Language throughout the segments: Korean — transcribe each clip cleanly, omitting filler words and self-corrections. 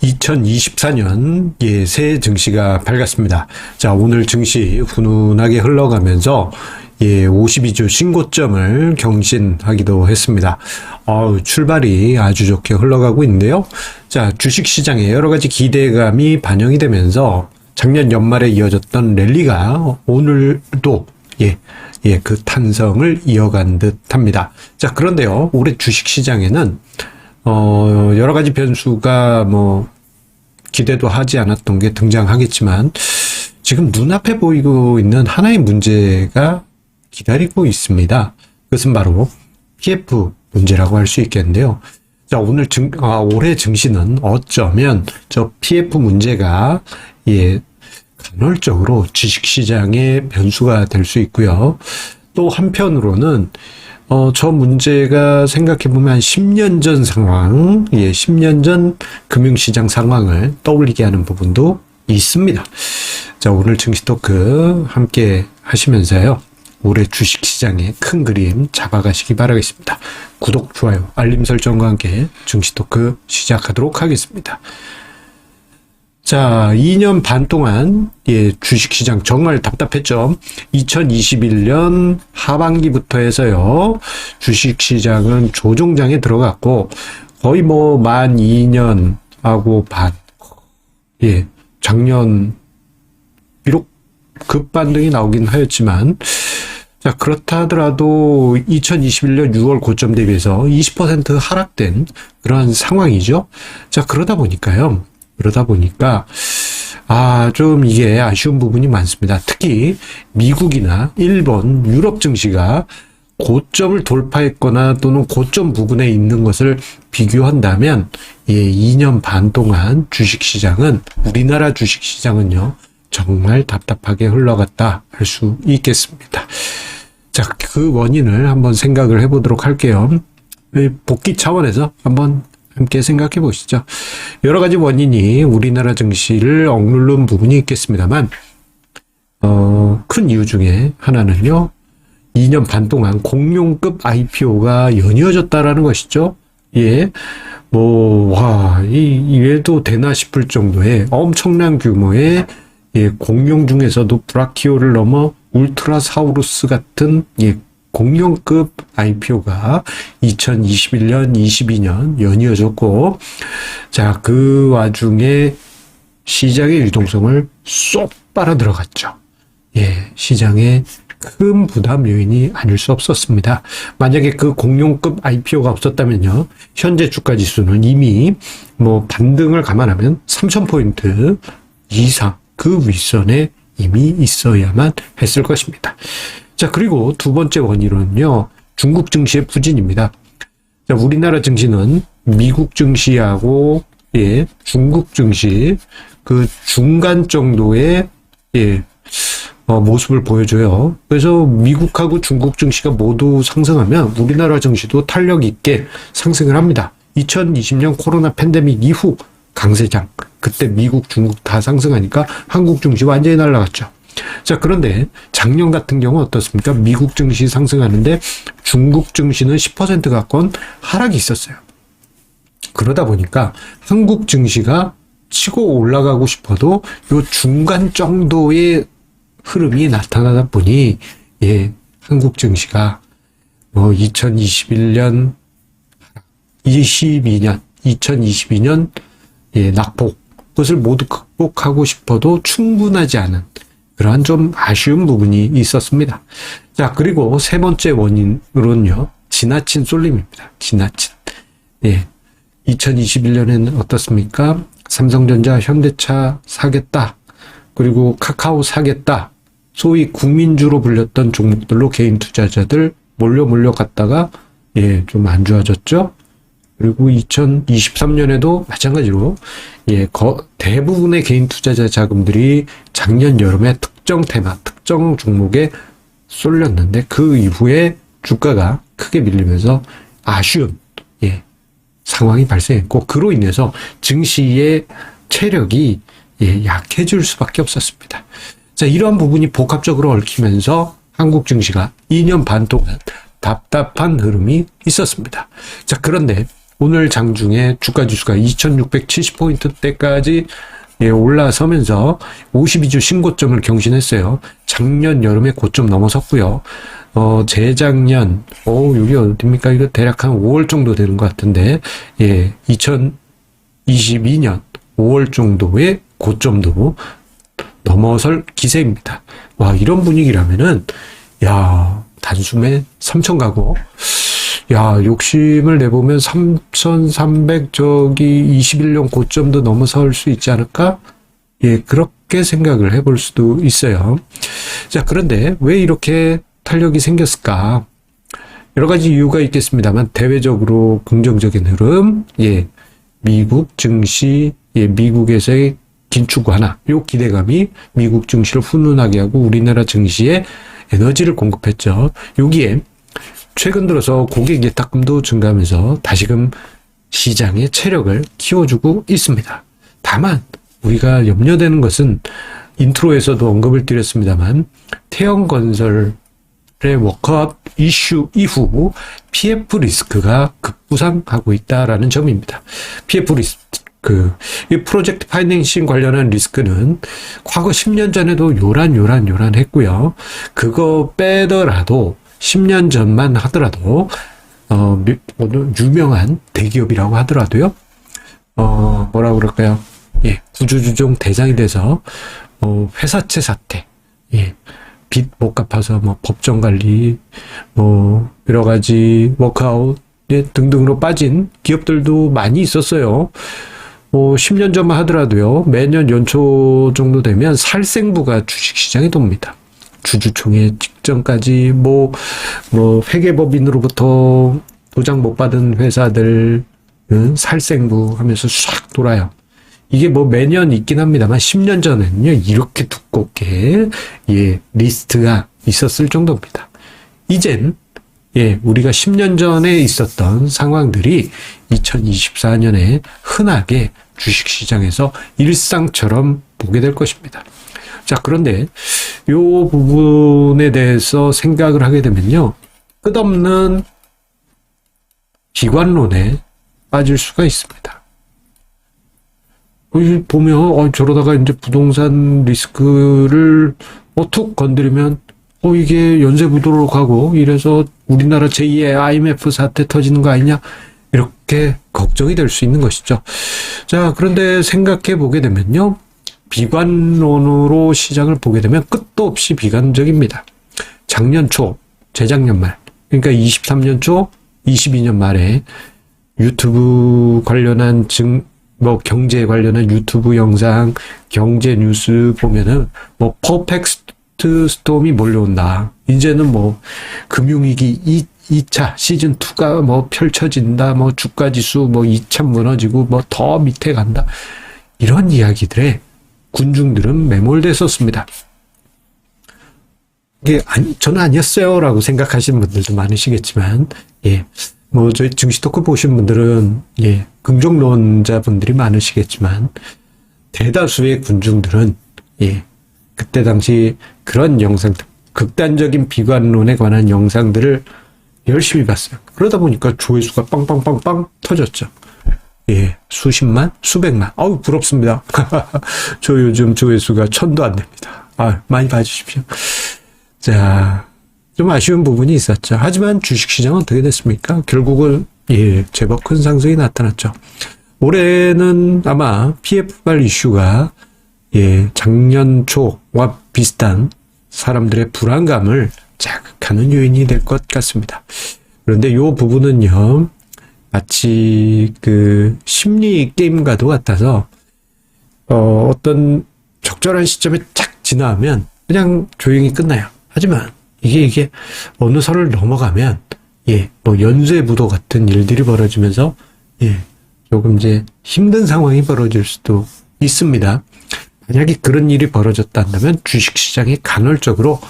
2024년 새해 증시가 밝았습니다. 자, 오늘 증시 훈훈하게 흘러가면서 52주 신고점을 경신하기도 했습니다. 출발이 아주 좋게 흘러가고 있는데요. 자, 주식시장에 여러 가지 기대감이 반영이 되면서 작년 연말에 이어졌던 랠리가 오늘도 그 탄성을 이어간 듯합니다. 자, 그런데요, 올해 주식시장에는 여러 가지 변수가 기대도 하지 않았던 게 등장하겠지만 지금 눈앞에 보이고 있는 하나의 문제가 기다리고 있습니다. 그것은 바로 PF 문제라고 할 수 있겠는데요. 자, 올해 증시는 어쩌면 저 PF 문제가 간헐적으로 주식시장의 변수가 될 수 있고요. 또 한편으로는 저 문제가 생각해보면 10년 전 상황, 10년 전 금융시장 상황을 떠올리게 하는 부분도 있습니다. 자, 오늘 증시 토크 함께 하시면서요, 올해 주식시장의 큰 그림 잡아가시기 바라겠습니다. 구독, 좋아요, 알림 설정과 함께 증시 토크 시작하도록 하겠습니다. 자, 2년 반 동안 주식시장 정말 답답했죠. 2021년 하반기부터 해서요, 주식시장은 조종장에 들어갔고 거의 만 2년하고 반. 작년 비록 급반등이 나오긴 하였지만, 자, 그렇다 하더라도 2021년 6월 고점 대비해서 20% 하락된 그러한 상황이죠. 자, 그러다 보니까 좀 이게 아쉬운 부분이 많습니다. 특히 미국이나 일본, 유럽 증시가 고점을 돌파했거나 또는 고점 부근에 있는 것을 비교한다면 2년 반 동안 주식시장은, 우리나라 주식시장은요, 정말 답답하게 흘러갔다 할 수 있겠습니다. 자, 그 원인을 한번 생각을 해보도록 할게요. 복귀 차원에서 한번 함께 생각해 보시죠. 여러 가지 원인이 우리나라 증시를 억누른 부분이 있겠습니다만, 큰 이유 중에 하나는요, 2년 반 동안 공룡급 IPO가 연이어졌다라는 것이죠. 이래도 되나 싶을 정도의 엄청난 규모의 공룡 중에서도 브라키오를 넘어 울트라사우루스 같은 공룡급 IPO가 2021년, 22년 연이어졌고, 자, 그 와중에 시장의 유동성을 쏙 빨아 들어갔죠. 시장의 큰 부담 요인이 아닐 수 없었습니다. 만약에 그 공룡급 IPO가 없었다면요, 현재 주가 지수는 이미 반등을 감안하면 3,000포인트 이상 그 윗선에 이미 있어야만 했을 것입니다. 자, 그리고 두 번째 원인은요, 중국 증시의 부진입니다. 자, 우리나라 증시는 미국 증시하고 중국 증시 그 중간 정도의 모습을 보여줘요. 그래서 미국하고 중국 증시가 모두 상승하면 우리나라 증시도 탄력 있게 상승을 합니다. 2020년 코로나 팬데믹 이후 강세장, 그때 미국, 중국 다 상승하니까 한국 증시 완전히 날아갔죠. 자, 그런데 작년 같은 경우 어떻습니까? 미국 증시 상승하는데 중국 증시는 10% 가까운 하락이 있었어요. 그러다 보니까 한국 증시가 치고 올라가고 싶어도 요 중간 정도의 흐름이 나타나다 보니 한국 증시가 2022년 낙폭, 그것을 모두 극복하고 싶어도 충분하지 않은 그러한 좀 아쉬운 부분이 있었습니다. 자, 그리고 세 번째 원인으로는요, 지나친 쏠림입니다. 지나친. 2021년에는 어떻습니까? 삼성전자, 현대차 사겠다. 그리고 카카오 사겠다. 소위 국민주로 불렸던 종목들로 개인 투자자들 몰려갔다가 좀 안 좋아졌죠. 그리고 2023년에도 마찬가지로 대부분의 개인 투자자 자금들이 작년 여름에 특정 테마, 특정 종목에 쏠렸는데 그 이후에 주가가 크게 밀리면서 아쉬운 상황이 발생했고, 그로 인해서 증시의 체력이 약해질 수밖에 없었습니다. 자, 이러한 부분이 복합적으로 얽히면서 한국 증시가 2년 반 동안 답답한 흐름이 있었습니다. 자, 그런데 오늘 장중에 주가 지수가 2670포인트대까지 올라서면서 52주 신고점을 경신했어요. 작년 여름에 고점 넘어섰고요. 재작년, 여기 어딥니까? 이거 대략 한 5월 정도 되는 것 같은데, 2022년 5월 정도의 고점도 넘어설 기세입니다. 와, 이런 분위기라면은, 단숨에 3천 가고, 욕심을 내보면 3,300 21년 고점도 넘어설 수 있지 않을까? 그렇게 생각을 해볼 수도 있어요. 자, 그런데 왜 이렇게 탄력이 생겼을까? 여러 가지 이유가 있겠습니다만, 대외적으로 긍정적인 흐름, 미국 증시, 미국에서의 긴축 완화, 요 기대감이 미국 증시를 훈훈하게 하고 우리나라 증시에 에너지를 공급했죠. 여기에 최근 들어서 고객 예탁금도 증가하면서 다시금 시장의 체력을 키워주고 있습니다. 다만 우리가 염려되는 것은 인트로에서도 언급을 드렸습니다만 태형건설의 워크아웃 이슈 이후 PF 리스크가 급부상하고 있다라는 점입니다. PF 리스크, 이 프로젝트 파이낸싱 관련한 리스크는 과거 10년 전에도 요란했고요. 그거 빼더라도 10년 전만 하더라도 유명한 대기업이라고 하더라도요. 뭐라 그럴까요? 구조조정 대상이 돼서 회사채 사태, 빚 못 갚아서 법정 관리, 여러 가지 워크아웃 등등으로 빠진 기업들도 많이 있었어요. 10년 전만 하더라도요, 매년 연초 정도 되면 살생부가 주식시장에 돕니다. 주주총회 직전까지, 회계법인으로부터 도장 못 받은 회사들, 살생부 하면서 싹 돌아요. 이게 매년 있긴 합니다만, 10년 전에는요, 이렇게 두껍게, 리스트가 있었을 정도입니다. 이젠, 우리가 10년 전에 있었던 상황들이 2024년에 흔하게 주식시장에서 일상처럼 보게 될 것입니다. 자, 그런데 이 부분에 대해서 생각을 하게 되면요, 끝없는 기관론에 빠질 수가 있습니다. 보면 저러다가 이제 부동산 리스크를 툭 건드리면 이게 연쇄부도로 가고 이래서 우리나라 제2의 IMF 사태 터지는 거 아니냐, 이렇게 걱정이 될 수 있는 것이죠. 자, 그런데 생각해 보게 되면요, 비관론으로 시장을 보게 되면 끝도 없이 비관적입니다. 작년 초, 재작년 말, 그러니까 23년 초, 22년 말에 유튜브 관련한 경제 관련한 유튜브 영상, 경제 뉴스 보면은 퍼펙트 스톰이 몰려온다. 이제는 금융위기 2차 시즌2가 펼쳐진다. 주가지수 2차 무너지고 더 밑에 간다. 이런 이야기들에 군중들은 매몰됐었습니다. 이게 저는 아니었어요 라고 생각하시는 분들도 많으시겠지만, 저희 증시 토크 보신 분들은, 긍정론자분들이 많으시겠지만, 대다수의 군중들은, 그때 당시 그런 영상들, 극단적인 비관론에 관한 영상들을 열심히 봤어요. 그러다 보니까 조회수가 빵빵빵빵 터졌죠. 수십만, 수백만. 부럽습니다. 저 요즘 조회수가 1000도 안 됩니다. 많이 봐주십시오. 자, 좀 아쉬운 부분이 있었죠. 하지만 주식시장은 어떻게 됐습니까? 결국은, 제법 큰 상승이 나타났죠. 올해는 아마 PF발 이슈가, 작년 초와 비슷한 사람들의 불안감을 자극하는 요인이 될 것 같습니다. 그런데 이 부분은요, 마치 심리 게임과도 같아서 어떤 적절한 시점에 착 지나면 그냥 조용히 끝나요. 하지만 이게 어느 선을 넘어가면 연쇄부도 같은 일들이 벌어지면서 조금 이제 힘든 상황이 벌어질 수도 있습니다. 만약에 그런 일이 벌어졌다 한다면 주식시장이 간헐적으로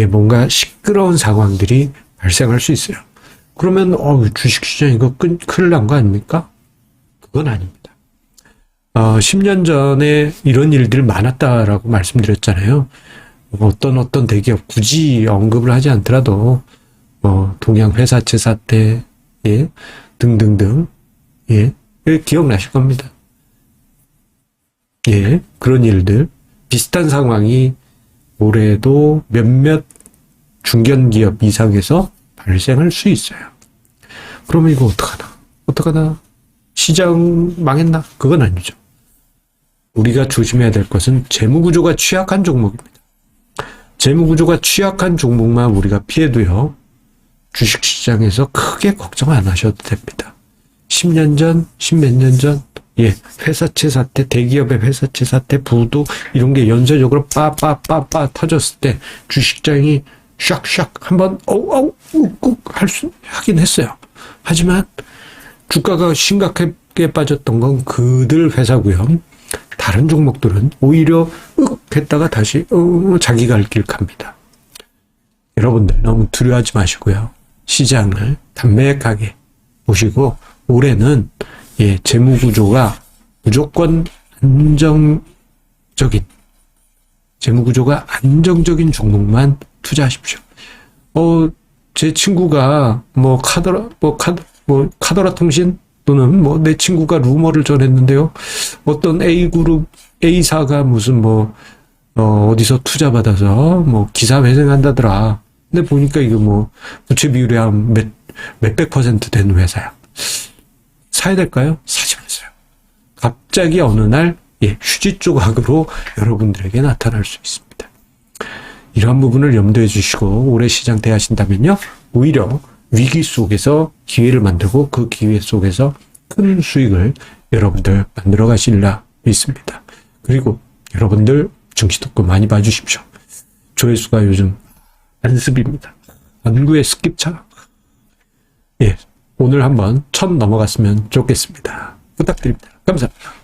뭔가 시끄러운 상황들이 발생할 수 있어요. 그러면 주식시장 이거 큰일 난 거 아닙니까? 그건 아닙니다. 10년 전에 이런 일들이 많았다라고 말씀드렸잖아요. 어떤 대기업 굳이 언급을 하지 않더라도 동양 회사채 사태 등등등 예, 기억나실 겁니다. 예, 그런 일들, 비슷한 상황이 올해도 몇몇 중견기업 이상에서 발생할 수 있어요. 그러면 이거 어떡하나? 시장 망했나? 그건 아니죠. 우리가 조심해야 될 것은 재무구조가 취약한 종목입니다. 재무구조가 취약한 종목만 우리가 피해도요, 주식시장에서 크게 걱정 안 하셔도 됩니다. 10년 전, 10몇 년 전, 예, 회사채 사태, 대기업의 회사채 사태, 부도, 이런 게 연쇄적으로 빠빠빠빠 터졌을 때, 주식장이 샥샥 한번, 꾹 하긴 했어요. 하지만, 주가가 심각하게 빠졌던 건 그들 회사고요. 다른 종목들은 오히려 했다가 다시 자기 갈 길 갑니다. 여러분들 너무 두려워하지 마시고요. 시장을 담백하게 보시고 올해는 재무구조가 무조건 안정적인 종목만 투자하십시오. 제 친구가 카더라 통신 또는 내 친구가 루머를 전했는데요. 어떤 A그룹, A사가 무슨 어디서 투자받아서 기사 회생한다더라. 근데 보니까 이거 부채 비율이 한 몇백 % 되는 회사야. 사야 될까요? 사지 마세요. 갑자기 어느 날, 휴지 조각으로 여러분들에게 나타날 수 있습니다. 이러한 부분을 염두해 주시고 올해 시장 대하신다면요. 오히려 위기 속에서 기회를 만들고 그 기회 속에서 큰 수익을 여러분들 만들어 가실라 믿습니다. 그리고 여러분들 정치특구 많이 봐주십시오. 조회수가 요즘 안습입니다. 안구의 스킵차. 오늘 한번 1000 넘어갔으면 좋겠습니다. 부탁드립니다. 감사합니다.